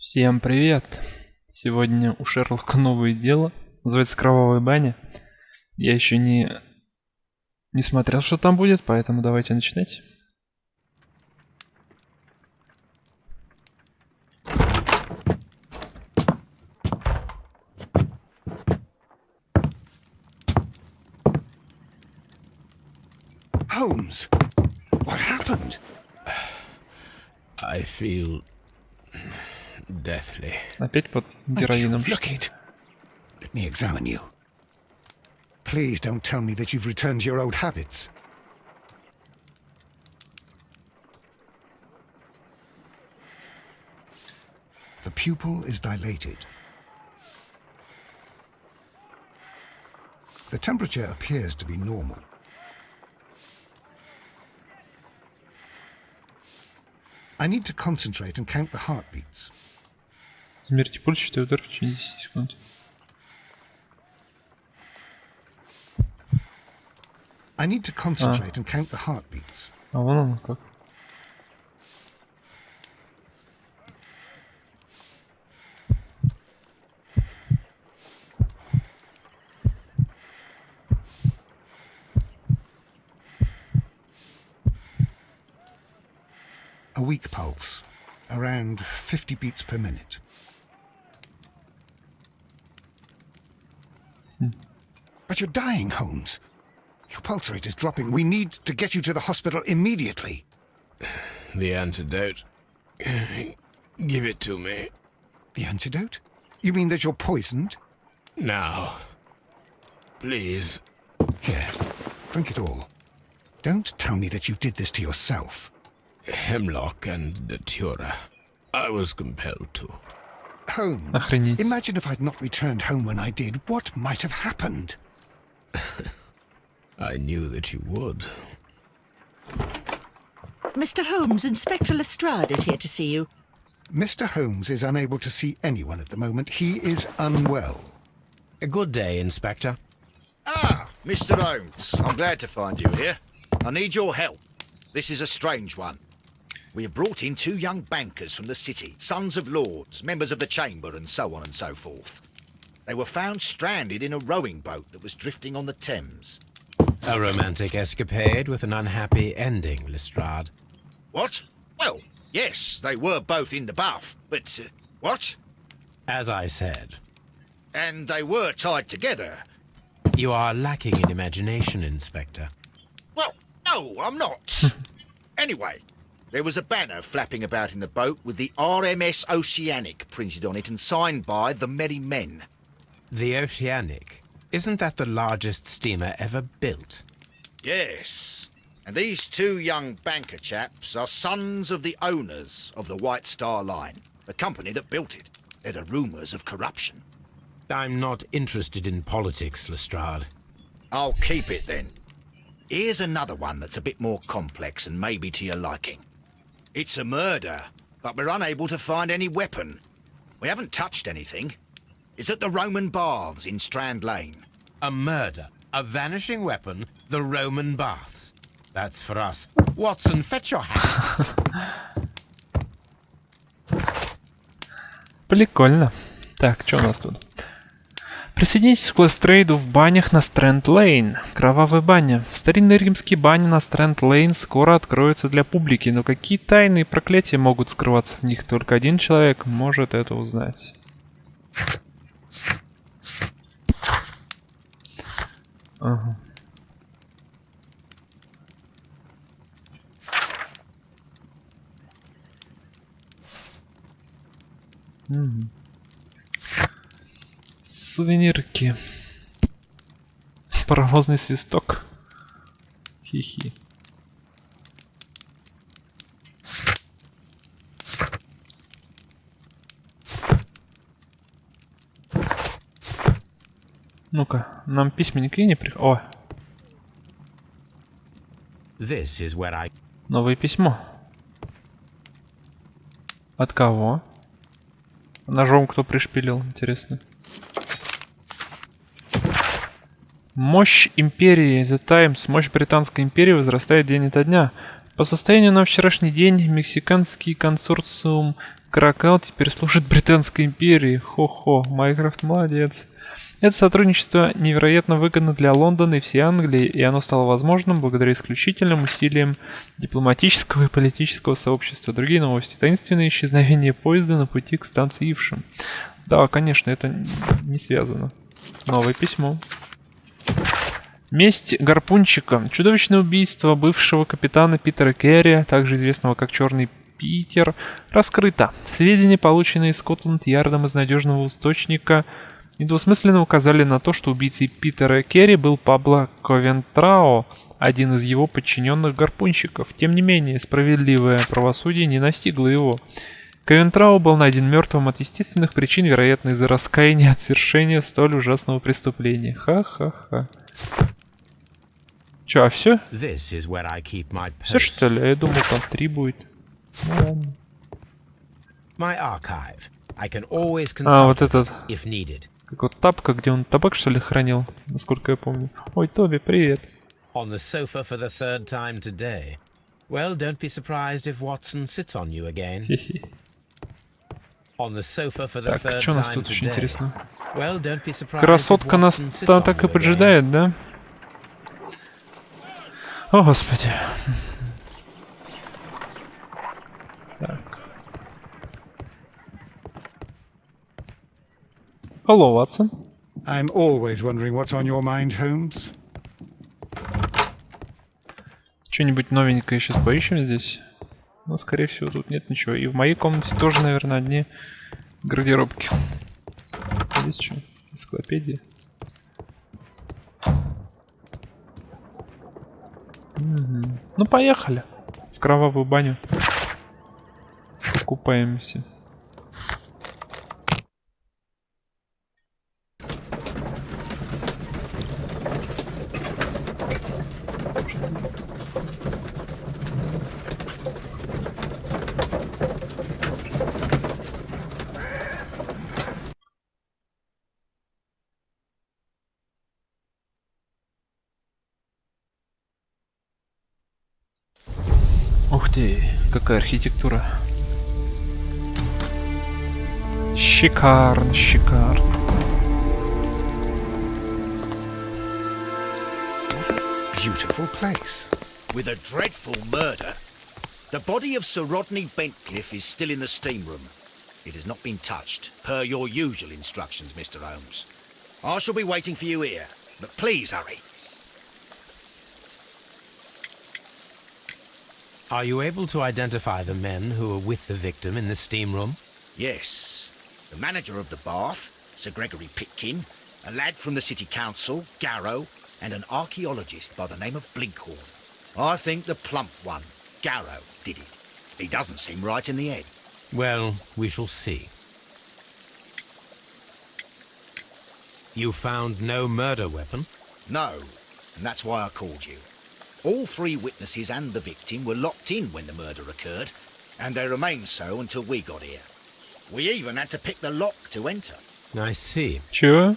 Всем привет! Сегодня у Шерлока новое дело. Называется «Кровавая баня». Я еще не смотрел, что там будет, поэтому давайте начинать. Holmes, what happened? I feel deathly. Опять под героином. Look it. Let me examine you. Please don't tell me that you've returned to your old habits. The pupil is dilated. The temperature appears to be normal. I need to concentrate and count the heartbeats. Измерьте пульс, считай удар в течение 10 секунд. I need to concentrate and count the heartbeats. А вон оно как. A weak pulse, around 50 beats per minute. But you're dying, Holmes. Your pulse rate is dropping. We need to get you to the hospital immediately. The antidote. Give it to me. The antidote? You mean that you're poisoned? Now. Please. Here, drink it all. Don't tell me that you did this to yourself. Hemlock and datura. I was compelled to. Holmes, Охренеть. imagine if I'd not returned home when I did. What might have happened? I knew that you would. Mr. Holmes, Inspector Lestrade is here to see you. Mr. Holmes is unable to see anyone at the moment. He is unwell. A good day, Inspector. Ah, Mr. Holmes, I'm glad to find you here. I need your help. This is a strange one. We have brought in two young bankers from the city, sons of lords, members of the chamber, and so on and so forth. They were found stranded in a rowing boat that was drifting on the Thames. A romantic escapade with an unhappy ending, Lestrade. What? Well, yes, they were both in the bath, but what? As I said, And they were tied together. you are lacking in imagination, Inspector. Well, no, I'm not. Anyway, there was a banner flapping about in the boat with the RMS Oceanic printed on it and signed by the Merry Men. The Oceanic. Isn't that the largest steamer ever built? Yes. And these two young banker chaps are sons of the owners of the White Star Line, the company that built it. There are rumours of corruption. I'm not interested in politics, Lestrade. I'll keep it then. Here's another one that's a bit more complex and maybe to your liking. It's a murder, but we're unable to find any weapon. We haven't touched anything. It's at the Roman Baths in Strand Lane. A murder, a vanishing weapon, the Roman baths. That's for us. Watson, fetch your hat. Прикольно. Так, что у нас тут? Присоединитесь к Лестрейду в банях на Стрэнд-Лейн. Кровавая баня. Старинные римские бани на Стрэнд-Лейн скоро откроются для публики, но какие тайны и проклятия могут скрываться в них? Только один человек может это узнать. Ага. Сувенирки. Паровозный свисток. Хи-хи. Ну-ка, нам письменник и не при... О, This is where I... новое письмо. От кого? Ножом кто пришпилил, интересно. Мощь империи The Times. Мощь Британской империи возрастает день ото дня. По состоянию на вчерашний день мексиканский консорциум Каракал теперь служит Британской империи. Хо-хо, Майкрофт молодец. Это сотрудничество невероятно выгодно для Лондона и всей Англии, и оно стало возможным благодаря исключительным усилиям дипломатического и политического сообщества. Другие новости. Таинственное исчезновение поезда на пути к станции Ившем. Да, конечно, это не связано. Новое письмо. Месть гарпунчика. Чудовищное убийство бывшего капитана Питера Керри, также известного как Черный Питер, раскрыто. Сведения, полученные из Скотланд-Ярдом из надежного источника, недвусмысленно указали на то, что убийцей Питера Керри был Пабло Ковентрау, один из его подчиненных гарпунщиков. Тем не менее, справедливое правосудие не настигло его. Ковентрау был найден мертвым от естественных причин, вероятно, из-за раскаяния от совершения столь ужасного преступления. Ха-ха-ха. Чё, а все? Все что ли? Я думал, там 3 будет. Ну, ладно. Вот этот. Как вот тапка, где он табак, что ли, хранил, насколько я помню. Ой, Тоби, привет. On the sofa for the third time today. Well, don't be surprised if Watson sits on you again. On the sofa for the Так, third что у нас time тут очень today. интересно? Well, don't be surprised if Красотка нас Watson sits там on так и you again. поджидает, да? О, господи. Так. Алло, Ватсон. I'm always wondering what's on your mind, Holmes. Что-нибудь новенькое сейчас поищем здесь? Но, скорее всего, тут нет ничего. И в моей комнате тоже, наверное, одни гардеробки. Здесь что? Энциклопедия. Ну, поехали. В кровавую баню. Купаемся. Ух ты, какая архитектура. Шикарно, шикарно. Beautiful place. With a dreadful murder. The body of Sir Rodney Bentcliffe is still in the steam room. It has not been touched, per your usual instructions, Mr. Holmes. I shall be waiting for you here, but please hurry. Are you able to identify the men who were with the victim in the steam room? Yes. The manager of the bath, Sir Gregory Pitkin, a lad from the City Council, Garrow, and an archaeologist by the name of Blinkhorn. I think the plump one, Garrow, did it. He doesn't seem right in the head. Well, we shall see. You found no murder weapon? No, and that's why I called you. All 3 witnesses and the victim were locked in when the murder occurred, and they remained so until we got here. We even had to pick the lock to enter. I see. Чего?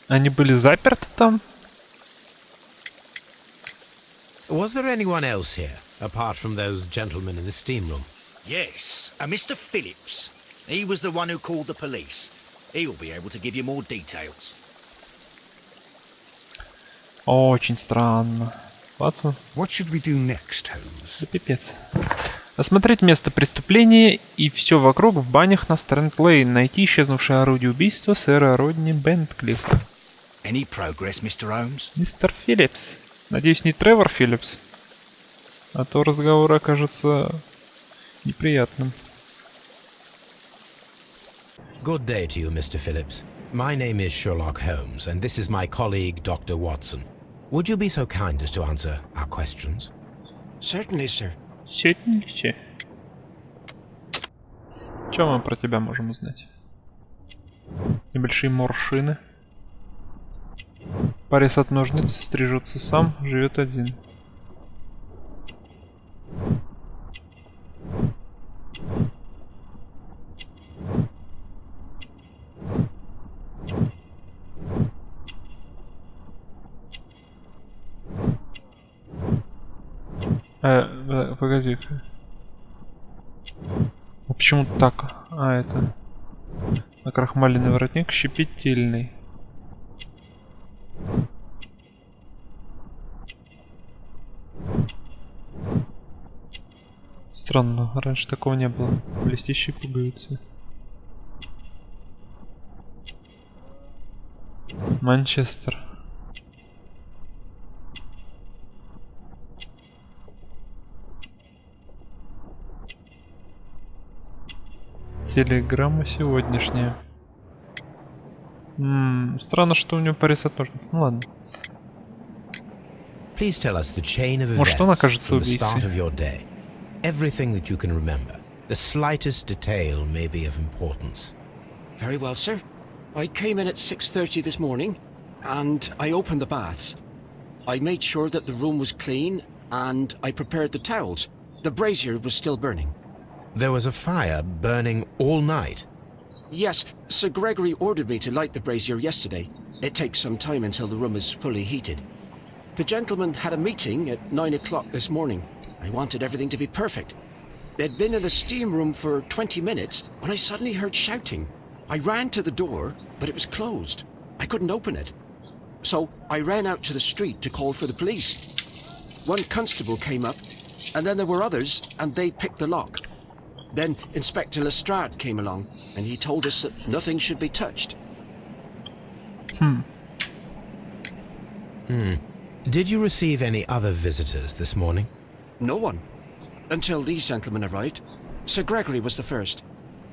Они были заперты там? Was there anyone else here, apart from those gentlemen in the steam room? Yes, a Mr. Phillips. He was the one who called the police. He'll be able to give you more details. Очень странно. Ватсон? What should we do next, Holmes? Да пипец. Осмотреть место преступления и все вокруг в банях на Стрэнд-Лейн. Найти исчезнувшее орудие убийства сэра Родни Бентклиффа. Any progress, Mr. Holmes? Мистер Филлипс. Надеюсь, не Тревор Филлипс. А то разговор окажется неприятным. Good day to you, Mr. Phillips. My name is Sherlock Holmes, and this is my colleague, Dr. Watson. Would you be so kind as to answer our questions? Certainly, sir. Сетнище. Что мы про тебя можем узнать? Небольшие морщины. Порез от ножниц, стрижется сам, живет один. Погоди-ка. Почему так? А, это... Накрахмаленный воротник, щепетильный. Странно, раньше такого не было. Блестящие пуговицы. Манчестер. Телеграмма сегодняшняя. Странно, что у него Парис отложится. Ну ладно. Please tell us the chain of Может, он events окажется from the start убийцей. of your day. Everything that you can remember. The slightest detail may be of importance. Very well, sir. I came in at 6:30 this morning, and I opened the baths. I made sure that the room was clean, and I prepared the towels. The brazier was still burning. There was a fire burning all night. Yes, Sir Gregory ordered me to light the brazier yesterday. It takes some time until the room is fully heated. The gentlemen had a meeting at 9 o'clock this morning. I wanted everything to be perfect. They'd been in the steam room for 20 minutes when I suddenly heard shouting. I ran to the door, but it was closed. I couldn't open it. So I ran out to the street to call for the police. One constable came up, and then there were others, and they picked the lock. Then Inspector Lestrade came along, and he told us that nothing should be touched. Did you receive any other visitors this morning? No one. Until these gentlemen arrived. Sir Gregory was the first.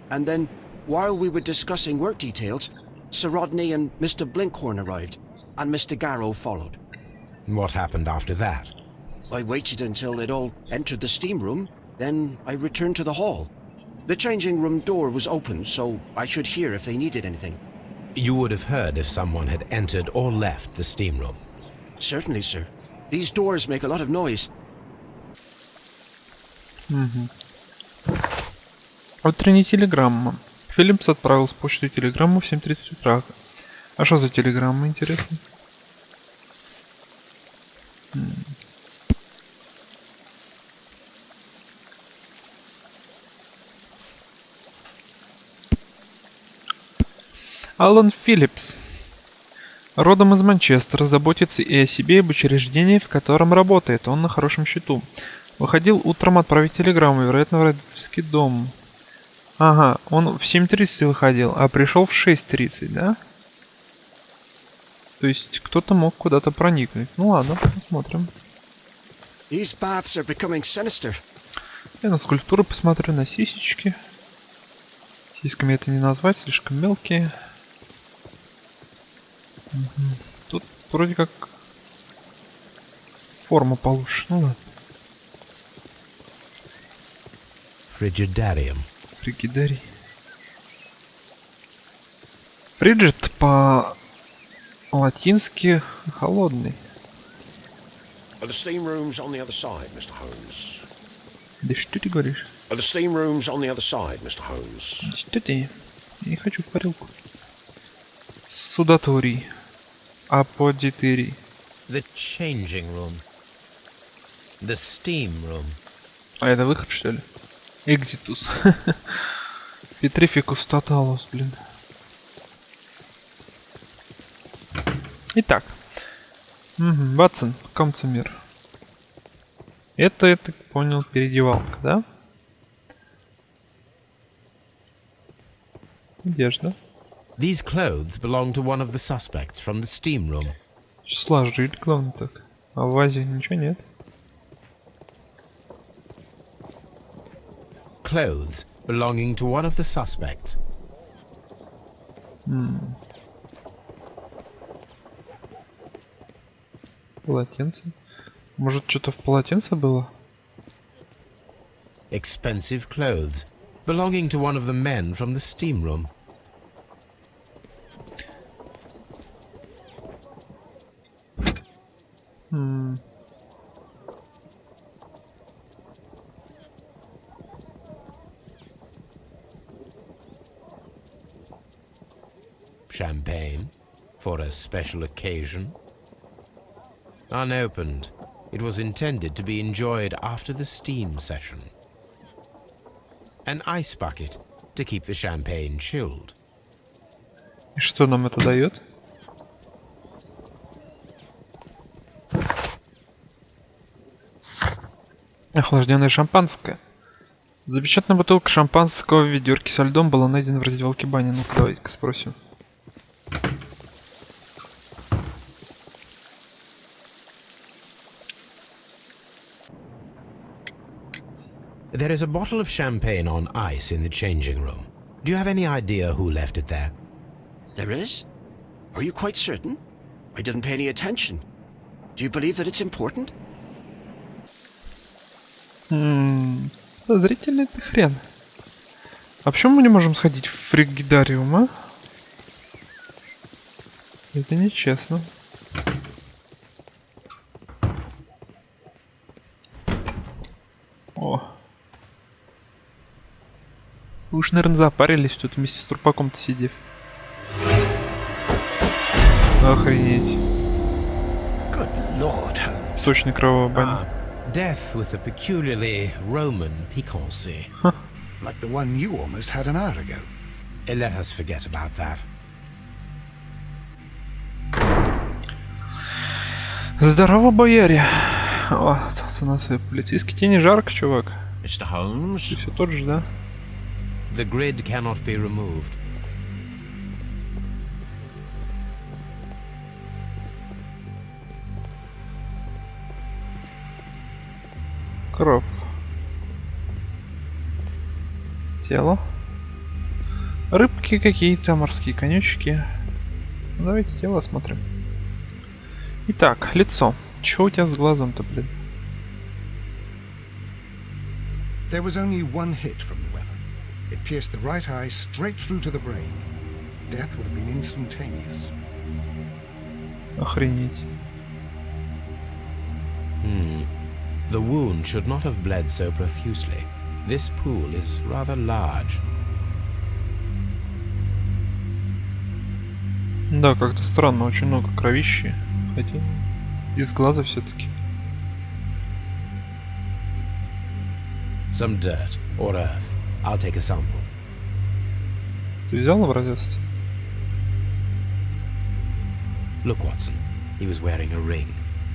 And then, while we were discussing work details, Sir Rodney and Mr. Blinkhorn arrived, and Mr. Garrow followed. What happened after that? I waited until they'd all entered the steam room, then I returned to the hall. The changing room door was open, so I should hear if they needed anything. You would have heard if someone had entered or left the steam room. Certainly, sir. These doors make a lot of noise. Утренняя телеграмма. Филлипс отправил с почты телеграмму в 7:30 утра. А что за телеграмма, интересно? Алан Филлипс. Родом из Манчестера, заботится и о себе, и об учреждении, в котором работает. Он на хорошем счету. Выходил утром отправить телеграмму, вероятно, в родительский дом. Ага, он в 7:30 выходил, а пришел в 6:30, да? То есть кто-то мог куда-то проникнуть. Ну ладно, посмотрим. These baths are becoming sinister. Я на скульптуру посмотрю, на сисечки. Сиськами это не назвать, слишком мелкие. Тут вроде как форма получше. Ну ладно. Frigidaриum. Фригидарий. Фриджит по-латински холодный. Are the steam rooms on the other side, Mr. Holmes? Да что ты говоришь? Are the steam rooms on the other side, Mr. Holmes? Что ты? Я не хочу в парилку. Судаторий. Аподитырий. The changing room. The steam room. А это выход, что ли? Экзитус. Петрификус тоталус, блин. Итак. Ватсон, комцемир. Это, я так понял, переодевалка, да? Одежда. These clothes belong to one of the suspects from the steam room. Сложили, главное так. А в вазе ничего нет. Clothes belonging to one of the suspects. Полотенце. Может, что-то в полотенце было? Expensive clothes belonging to one of the men from the steam room. Champagne for a special occasion. Unopened, it was intended to be enjoyed after the steam session. an ice bucket to keep the champagne chilled. И что нам это дает? Охлажденное шампанское. Запечатанная бутылка шампанского в ведерке со льдом была найдена в раздевалке бани. Ну-ка, давайте-ка спросим. There is a bottle of champagne on ice in the changing room. Do you have any idea who left it there? There is? Are you quite certain? I didn't pay any attention. Do you believe that it's important? Подозрительный ты хрен. А почему мы не можем сходить в фригидариум, а? Это нечестно. О. Вы уж, наверное, запарились тут вместе с трупаком-то сидев. Охренеть. Good Lord, Holmes. Точно кровавая баня. Death with a peculiarly Roman piquancy. Like the one you almost had an hour ago. Let us forget about that. Здорово, бояре. О, тут у нас и полицейский. Тебе не жарко, чувак? Mr. Holmes? Ты все тот же, да? The grid cannot be removed. Кровь. Тело. Рыбки какие-то, морские конючки. Давайте тело осмотрим. Итак, лицо. Чё у тебя с глазом-то, блин? There was only one hit from the weapon. It pierced the right eye straight through to the brain. Death would have been instantaneous. Охренеть. The wound should not have bled so profusely. This pool is rather large. Да, как-то странно, очень много кровищи. Хотя из глаза все-таки. Some dirt or earth. I'll take a sample. Ты взял образец? Look, Watson. He was wearing a ring.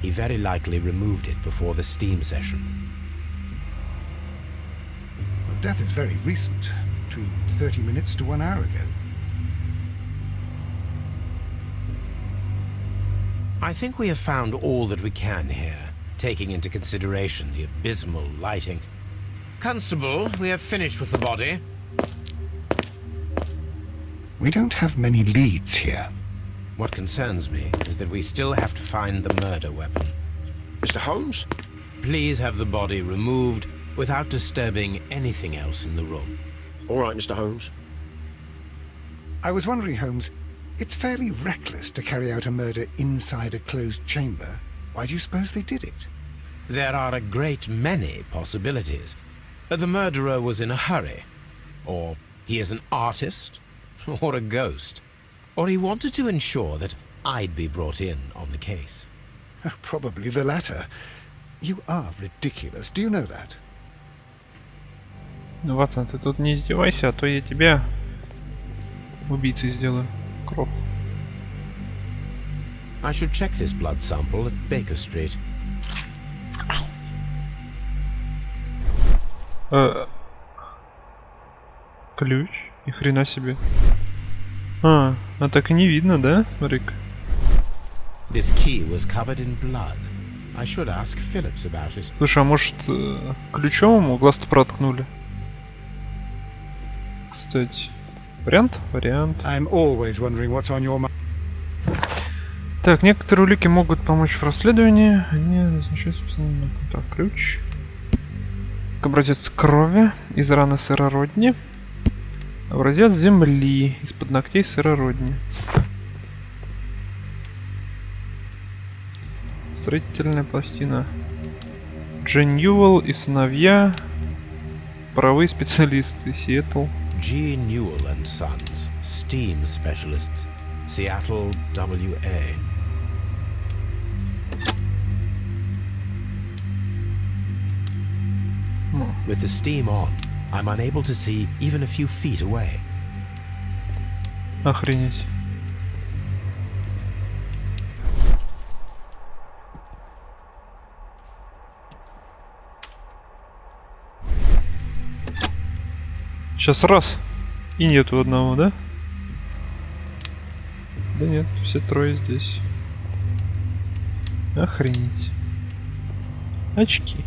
He very likely removed it before the steam session. Well, death is very recent. Between 30 minutes to 1 hour ago. I think we have found all that we can here, taking into consideration the abysmal lighting. Constable, we have finished with the body. We don't have many leads here. What concerns me is that we still have to find the murder weapon. Mr. Holmes? Please have the body removed without disturbing anything else in the room. All right, Mr. Holmes. I was wondering, Holmes, it's fairly reckless to carry out a murder inside a closed chamber. Why do you suppose they did it? There are a great many possibilities. The murderer was in a hurry. Or he is an artist. Or a ghost. Or he wanted to ensure that I'd be brought in on the case. Probably the latter. You are ridiculous. Do you know that? Ну, Ватсон, ты тут не издевайся, а то я тебя убийцей сделаю. Кровь. I should check this blood sample at Baker Street. Ключ? Ни хрена себе. А так и не видно, да? Смотри-ка. This key was covered in blood. I should ask Phillips about it. Слушай, а может ключом ему глаз-то проткнули? Кстати. Вариант? Вариант. I'm always wondering what's on your mind. Так, некоторые улики могут помочь в расследовании. Они назначают, собственно, так, ключ. Образец крови из раны сырородни. Образец земли из-под ногтей сырородни. Строительная пластина. Джен Ньюэлл и сыновья. Правые специалисты. Сиэтл. G. Newell and Sons, steam specialists, Seattle, WA. With the steam on, I'm unable to see even a few feet away. Охренеть. Сейчас раз. И нету одного, да? Да нет, все трое здесь. Охренеть. Очки.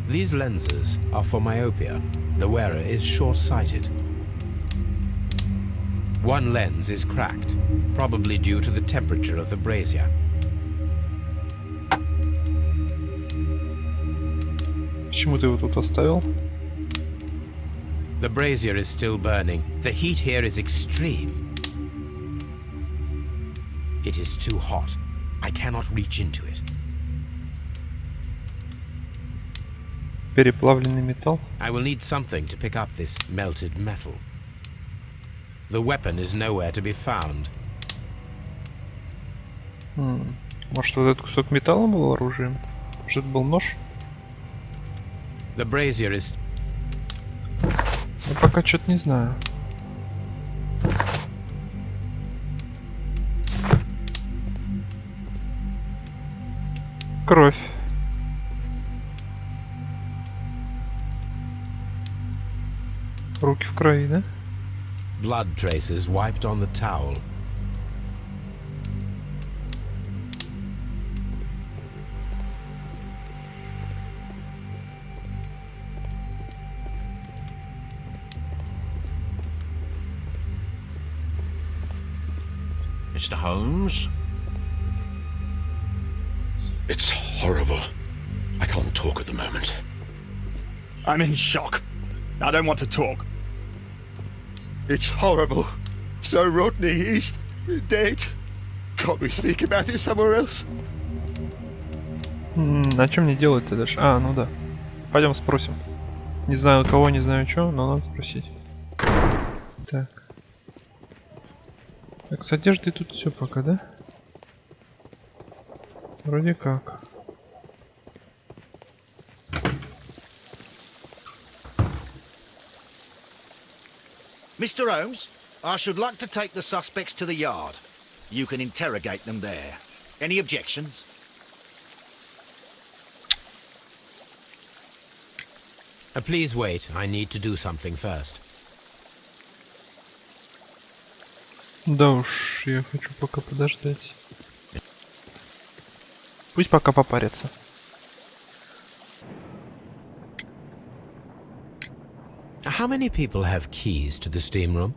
These lenses are for myopia. The wearer is short-sighted. One lens is cracked, probably due to the temperature of the brazier. Почему ты его тут оставил? The brazier is still burning. The heat here is extreme. It is too hot. I cannot reach into it. Переплавленный металл. I will need something to pick up this melted metal. The weapon is nowhere to be found. Может, вот этот кусок металла был оружием? Может, это был нож? The brazier is... Я пока что-то не знаю. Кровь. Руки в крови, да? Blood traces wiped on the towel. Mr. Holmes? It's horrible. I can't talk at the moment. I'm in shock. I don't want to talk. It's horrible. So Rodney, he's dead. Can't we speak about it somewhere else? А что мне делать-то дальше? А, ну да. Пойдем спросим. Не знаю кого, не знаю что, но надо спросить. Так. Так, с одеждой тут все пока, да? Вроде как. Mr. Holmes, I should like to take the suspects to the yard. You can interrogate them there. Any objections? Please wait. I need to do something first. Да уж, я хочу пока подождать. Пусть пока попарятся. How many people have keys to the steam room?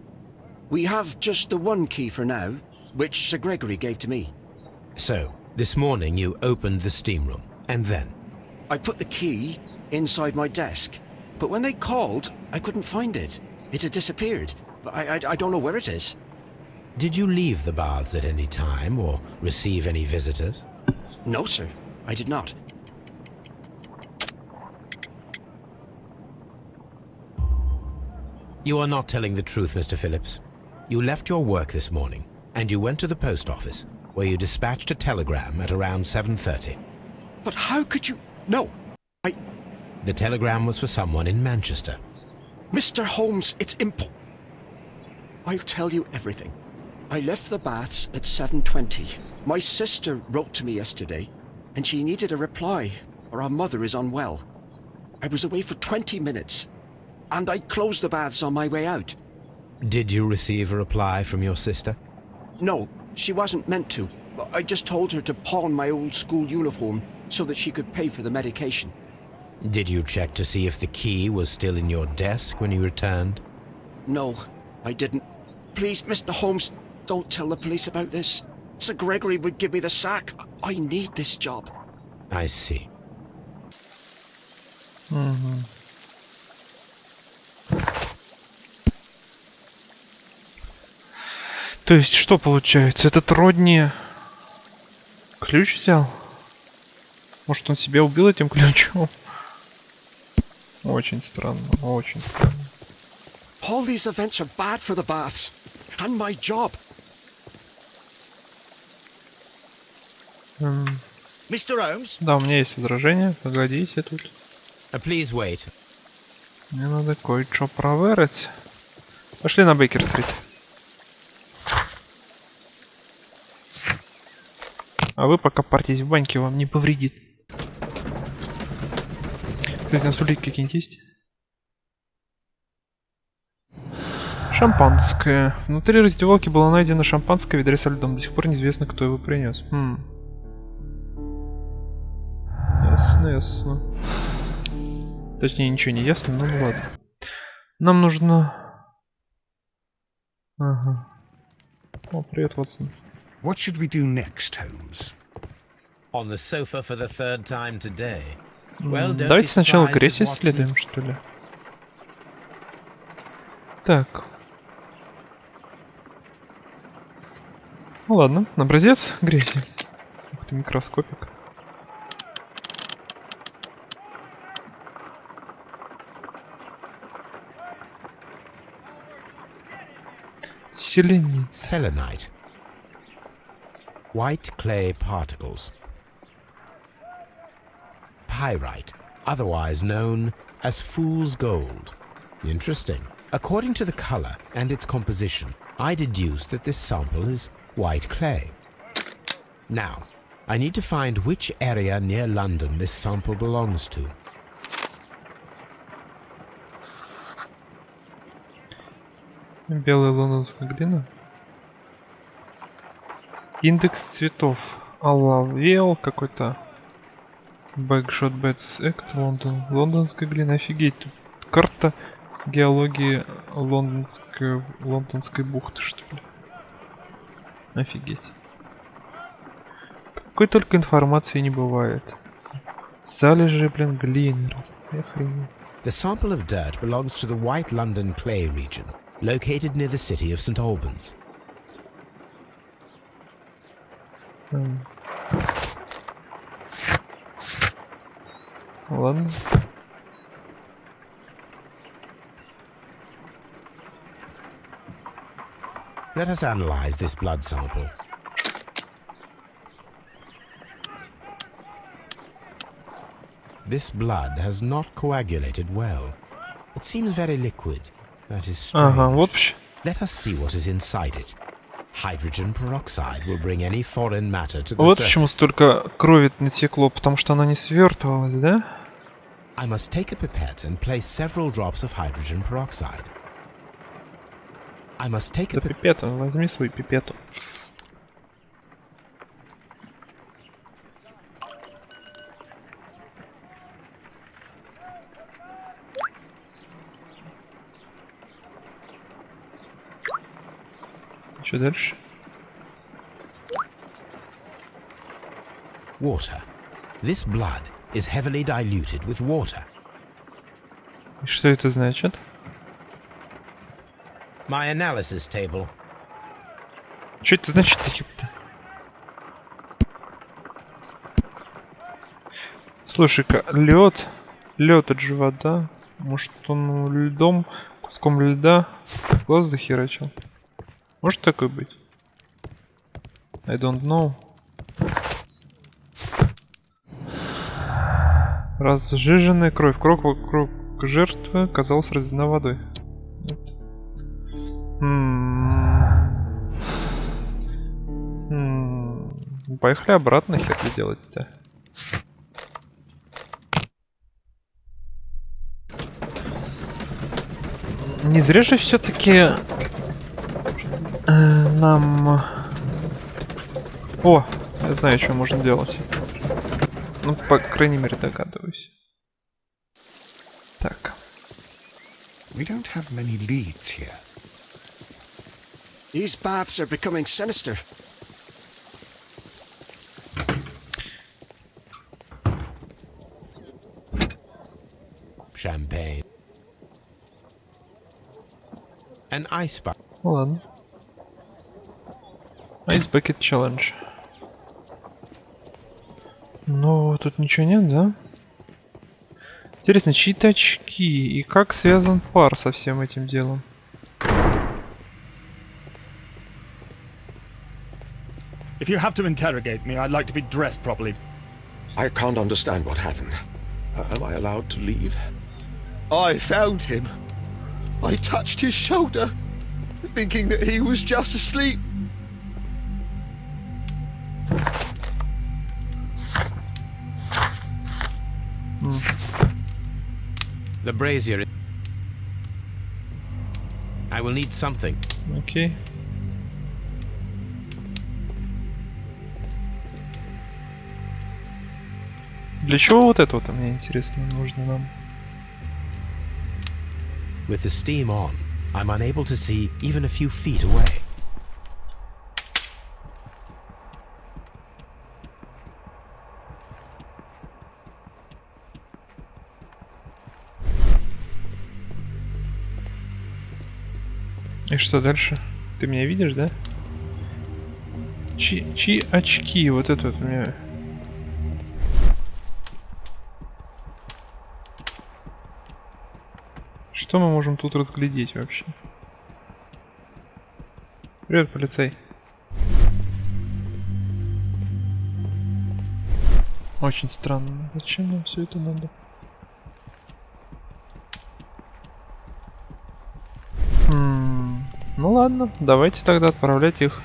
We have just the one key for now, which Sir Gregory gave to me. So, this morning you opened the steam room, and then? I put the key inside my desk, but when they called, I couldn't find it. It had disappeared. I don't know where it is. Did you leave the baths at any time, or receive any visitors? No, sir, I did not. You are not telling the truth, Mr. Phillips. You left your work this morning, and you went to the post office, where you dispatched a telegram at around 7:30. But how could you... No, The telegram was for someone in Manchester. Mr. Holmes, it's I'll tell you everything. I left the baths at 7:20. My sister wrote to me yesterday, and she needed a reply, or our mother is unwell. I was away for 20 minutes, and I closed the baths on my way out. Did you receive a reply from your sister? No, she wasn't meant to. I just told her to pawn my old school uniform so that she could pay for the medication. Did you check to see if the key was still in your desk when you returned? No, I didn't. Please, Mr. Holmes, don't tell the police about this. Sir Gregory would give me the sack. I need this job. I see. То есть, что получается? Этот Родни ключ взял? Может, он себя убил этим ключом? Очень странно, очень странно. All these events are bad for the baths. And my job. Mr. Holmes? Да, у меня есть возражение. Погодите тут. Please wait. Мне надо кое-что проверить. Пошли на Бейкер-стрит. А вы пока парьтесь в баньке, вам не повредит. Кстати, на улики какие-нибудь есть? Шампанское. Внутри раздевалки было найдено шампанское в ведре со льдом. До сих пор неизвестно, кто его принес. Ясно, ясно. Точнее, ничего не ясно, но ну ладно. Нам нужно... Ага. О, привет, Ватсон. What should we do next, Holmes? On the sofa for the third time today. Well, don't Давайте be сначала surprised грязь if исследуем, Watson's- что ли. Так. Ну ладно, образец грязи. Ух ты, микроскопик. Селенит. Selenite. White clay particles. Pyrite, otherwise known as fool's gold. Interesting. According to the color and its composition, I deduce that this sample is white clay. Now, I need to find which area near London this sample belongs to. Белая лондонская глина. Индекс цветов. Алавел какой-то. Бэкшот Бэтс Экт Лондон. Лондонская глина. Офигеть. Тут карта геологии лондонской бухты, что ли. Офигеть. Какой только информации не бывает. Залежи, блин, глины. Охренеть. The sample of dirt belongs to the White London clay region, located near the city of St. Albans. Ладно. Let us analyze this blood sample. This blood has not coagulated well. It seems very liquid. That is strange. Ага, вот вообще. Let us see what is inside it. Hydrogen peroxide will bring any foreign matter to the Вот surface. почему столько крови натекло, потому что она не свертывалась, да? I must take a pipette and place several drops of hydrogen peroxide. I must take a Да пипету, возьми свою пипету. Что дальше? Water. This blood is heavily diluted with water. И что это значит? My analysis table. Что это значит-то, ёпта? Слушай-ка, лед. Лед, это же вода. Может, он льдом, куском льда глаз захерачил? Может такое быть? I don't know. Разжиженная кровь. Кровь вокруг жертвы оказалась разлита водой. Поехали обратно, хер ли делать-то? Не зря же все-таки нам... О, я знаю, что можно делать. Ну, по крайней мере, догадываюсь. Так. We don't have many leads here. These baths are becoming sinister. Champagne. An ice bucket. Ну ладно. Ice Bucket Challenge. Ну, тут ничего нет, да? Интересно, чьи-то очки и как связан пар со всем этим делом? If If you have to interrogate me, I'd like to be dressed properly. I can't understand what happened. Am I allowed to leave? I found him. I touched his shoulder, thinking that he was just asleep. The brazier. I will need something. Окей. Для чего вот это вот, мне интересно, нужно нам? With the steam on, I'm unable to see even a few feet away. И что дальше? Ты меня видишь, да? Чьи очки? Вот это вот у меня. Что мы можем тут разглядеть вообще? Привет, полицей. Очень странно. Зачем нам все это надо? Ну ладно, давайте тогда отправлять их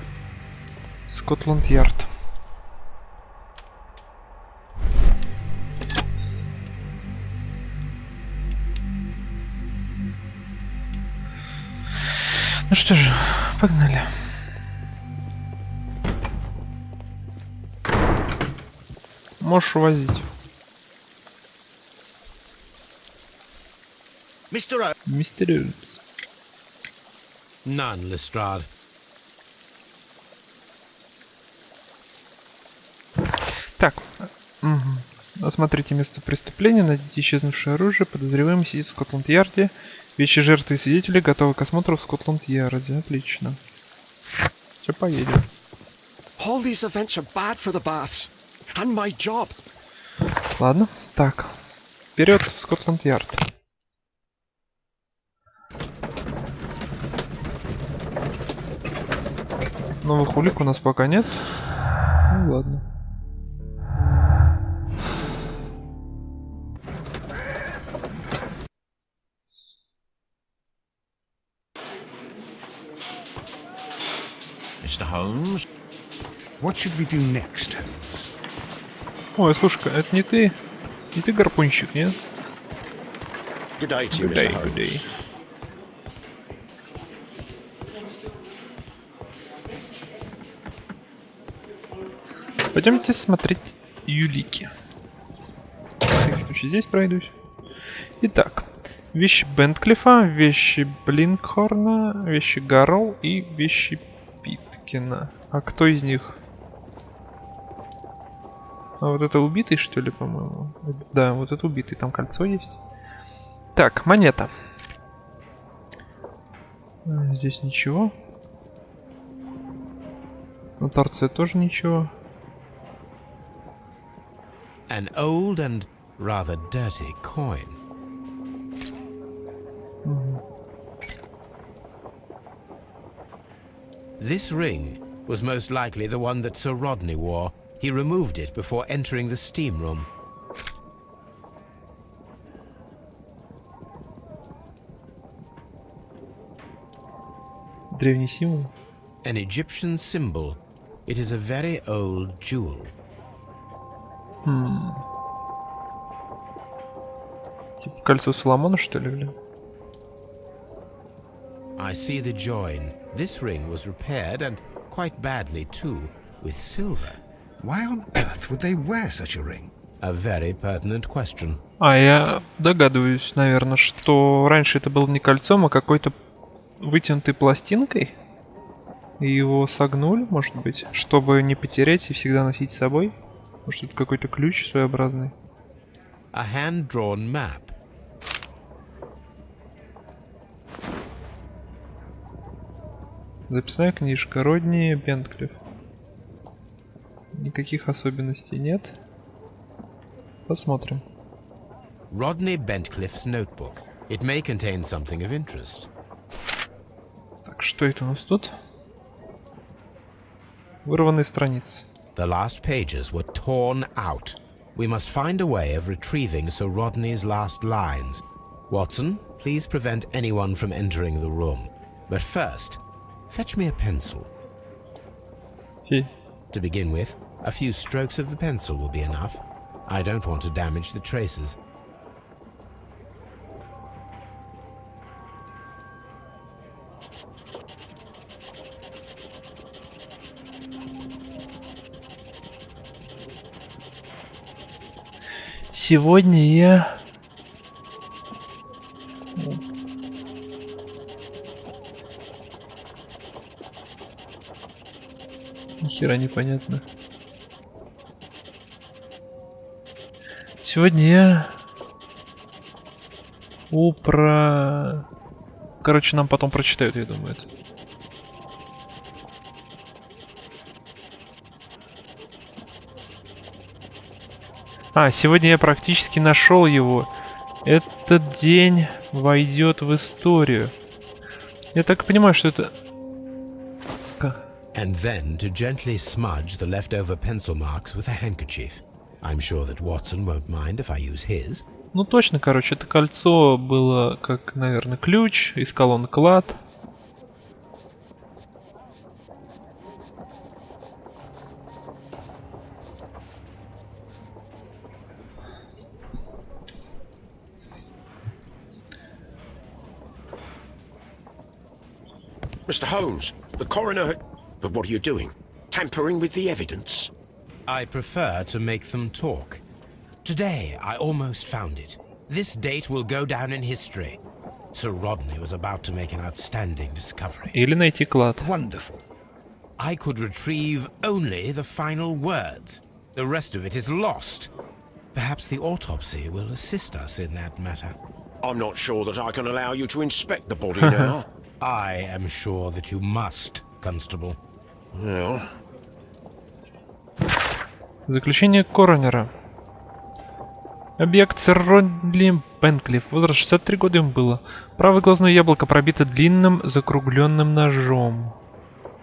в Скотланд-Ярд. Ну что же, погнали. Можешь увозить. Mr. Мистер Holmes. None, Lestrade. Так. Осмотрите место преступления, найдите исчезнувшее оружие. Подозреваемый сидит в Скотланд-Ярде. Вещи жертвы и свидетелей готовы к осмотру в Скотланд-Ярде. Отлично. Все, поедем. All these events are bad for the baths. And my job. Ладно. Так. Вперед в Скотланд-Ярд. Новых улик у нас пока нет. Ну ладно. Mr. Holmes? What should we do next, Holmes? Ой, слушай-ка, это не ты? Не ты гарпунщик, нет? Good day to you, Good Mr. day, good Holmes. day. Пойдемте смотреть юлики. Здесь пройдусь. Итак, вещи Бентклифа, вещи Блинкхорна, вещи Гарроу и вещи Питкина. А кто из них? А вот это убитый, что ли, по-моему? Да, вот это убитый, там кольцо есть. Так, монета. Здесь ничего. На торце тоже ничего. An old and rather dirty coin. This ring was most likely the one that Sir Rodney wore. He removed it before entering the steam room. Древний символ. An Egyptian symbol. It is a very old jewel. Типа кольцо Соломона, что ли, блин? I see the join. This ring was repaired, and quite badly too, with silver. Why on earth would they wear such a ring? A very pertinent question. А я догадываюсь, наверное, что раньше это было не кольцом, а какой-то вытянутой пластинкой. И его согнули, может быть, чтобы не потерять и всегда носить с собой. Может, это какой-то ключ своеобразный. A hand-drawn map. Записная книжка. Родни Бентклифф. Никаких особенностей нет. Посмотрим. Rodney Bentcliffe's notebook. It may contain something of interest. Так, что это у нас тут? Вырванные страницы. The last pages were torn out. We must find a way of retrieving Sir Rodney's last lines. Watson, please prevent anyone from entering the room. But first, fetch me a pencil. Окей. To begin with, a few strokes of the pencil will be enough. I don't want to damage the traces. Сегодня я... Нихера непонятно. Сегодня я... Короче, нам потом прочитают, я думаю, это. Сегодня я практически нашел его. Этот день войдет в историю. Я так понимаю, что это... And then to gently smudge the leftover pencil marks with a handkerchief. I'm sure that Watson won't mind if I use his. Ну точно, короче, это кольцо было как, наверное, ключ. Искал он клад. Mr. Holmes, the coroner... But what are you doing? Tampering with the evidence? I prefer to make them talk. Today, I almost found it. This date will go down in history. Sir Rodney was about to make an outstanding discovery. Или найти клад. Wonderful. I could retrieve only the final words. The rest of it is lost. Perhaps the autopsy will assist us in that matter. I'm not sure that I can allow you to inspect the body now. I am sure that you must, Constable. Well... Заключение коронера. Объект сэр Родли Бенклифф. Возраст 63 года ему было. Правое глазное яблоко пробито длинным закругленным ножом.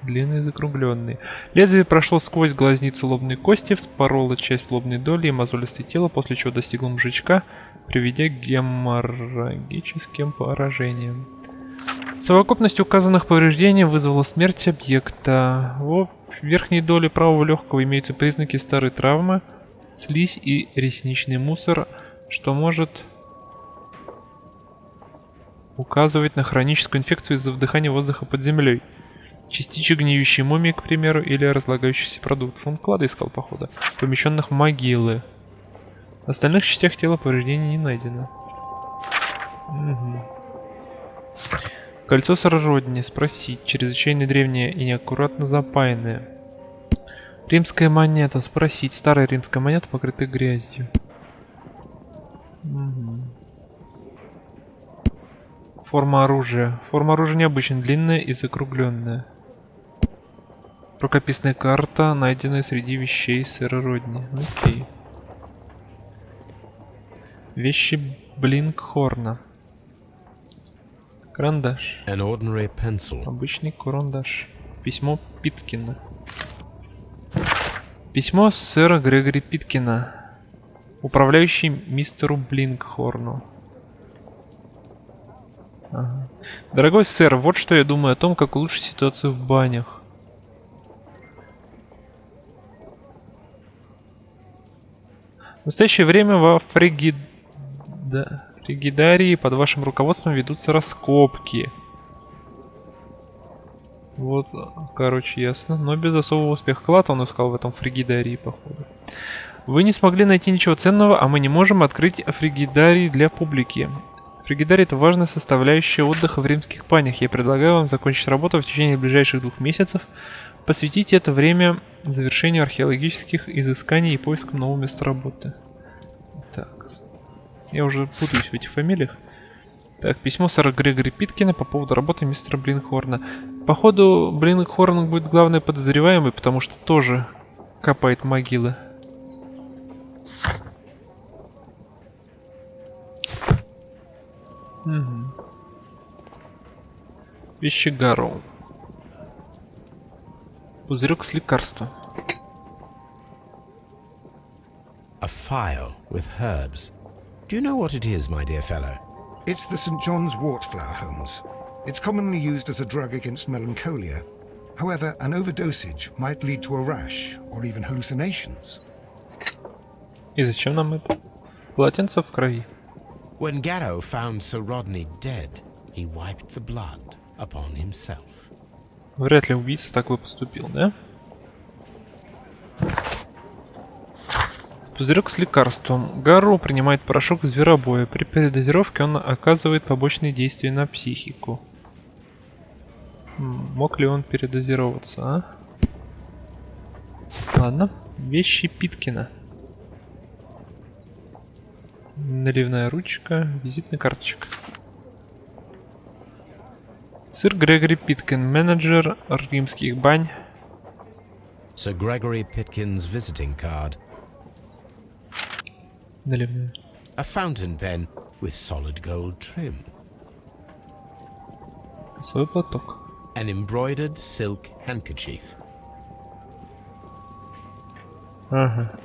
Длинный закругленный. Лезвие прошло сквозь глазницу лобной кости, вспороло часть лобной доли и мозолистое тело, после чего достигло мозжечка, приведя к геморрагическим поражениям. Совокупность указанных повреждений вызвала смерть объекта. В верхней доле правого легкого имеются признаки старой травмы, слизь и ресничный мусор, что может указывать на хроническую инфекцию из-за вдыхания воздуха под землей. Частичек гниющей мумии, к примеру, или разлагающихся продуктов. Он клады искал, походу, помещенных в могилы. В остальных частях тела повреждений не найдено. Угу. Кольцо сэра Родни. Спросить. Чрезвычайно древнее и неаккуратно запаянное. Римская монета. Спросить. Старая римская монета, покрытая грязью. Угу. Форма оружия. Форма оружия необычная, длинная и закругленная. Рукописная карта, найденная среди вещей сэра Родни. Окей. Вещи Блинкхорна. Карандаш. An ordinary pencil. Обычный карандаш. Письмо Питкина. Письмо сэра Грегори Питкина, управляющий мистеру Блинкхорну. Ага. Дорогой сэр, вот что я думаю о том, как улучшить ситуацию в банях. В настоящее время во Фригидарии под вашим руководством ведутся раскопки. Вот, короче, ясно. Но без особого успеха. Клад он искал в этом Фригидарии, походу. Вы не смогли найти ничего ценного, а мы не можем открыть Фригидарий для публики. Фригидарий — это важная составляющая отдыха в римских банях. Я предлагаю вам закончить работу в течение ближайших 2 месяцев. Посвятите это время завершению археологических изысканий и поискам нового места работы. Так, я уже путаюсь в этих фамилиях. Так, письмо сэра Грегори Питкина по поводу работы мистера Блинкхорна. Походу, Блинкхорн будет главный подозреваемый, потому что тоже копает могилы. Угу. Вещи Гарроу. Пузырек с лекарством. A phial with herbs. Do you know what it is, my dear fellow? It's the St. John's wort flower, Holmes. It's commonly used as a drug against melancholia. However, an overdosage might lead to a rash or even hallucinations. И зачем нам это? Полотенце в крови. When Garrow found Sir Rodney dead, he wiped the blood upon himself. Вряд ли убийца так бы поступил, да? Пузырек с лекарством. Гарроу принимает порошок зверобоя. При передозировке он оказывает побочные действия на психику. Мог ли он передозироваться, а? Ладно. Вещи Питкина. Наливная ручка. Визитная карточка. Сэр Грегори Питкин, менеджер римских бань. Sir Gregory Pitkin's visiting card. Наливная. A fountain pen with solid gold trim. Косовой платок. An embroidered silk handkerchief. Ага.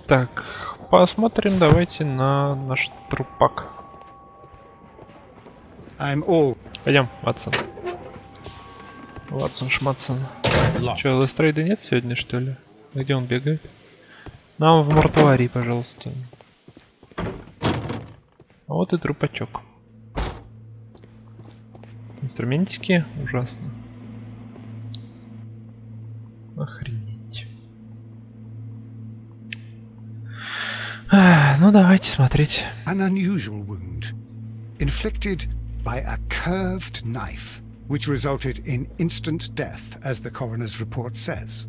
Так, посмотрим давайте на наш трупак. I'm all... Пойдем, Ватсон. Ватсон Шматсон. Lock. Че, Лестрейда нет сегодня, что ли? Где он бегает? Нам в мортуарии, пожалуйста. А вот и трупачок. Инструментики ужасно. Охренеть. Ну давайте смотреть. An unusual wound, inflicted by a curved knife, which resulted in instant death, as the coroner's report says.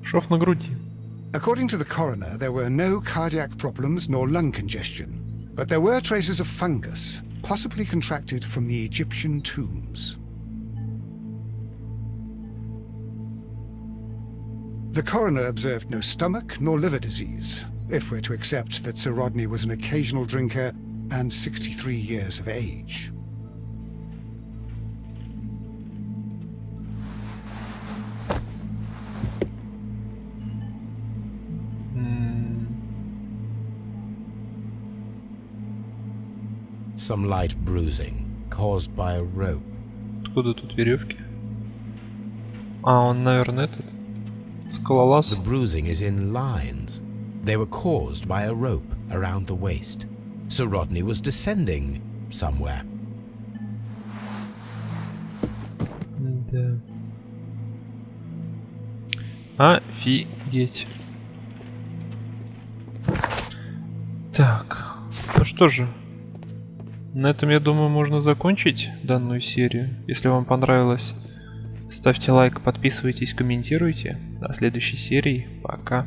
Шов на груди. According to the coroner, there were no cardiac problems nor lung congestion, but there were traces of fungus, possibly contracted from the Egyptian tombs. The coroner observed no stomach nor liver disease, if we're to accept that Sir Rodney was an occasional drinker and 63 years of age. Some light bruising caused by a rope. Откуда тут веревки? А, он, наверное, этот. Скалолаз. The bruising is in lines. They were caused by a rope around the waist. Sir Rodney was descending somewhere. Да. Офигеть. Так, ну что же. На этом, я думаю, можно закончить данную серию. Если вам понравилось, ставьте лайк, подписывайтесь, комментируйте. До следующей серии. Пока.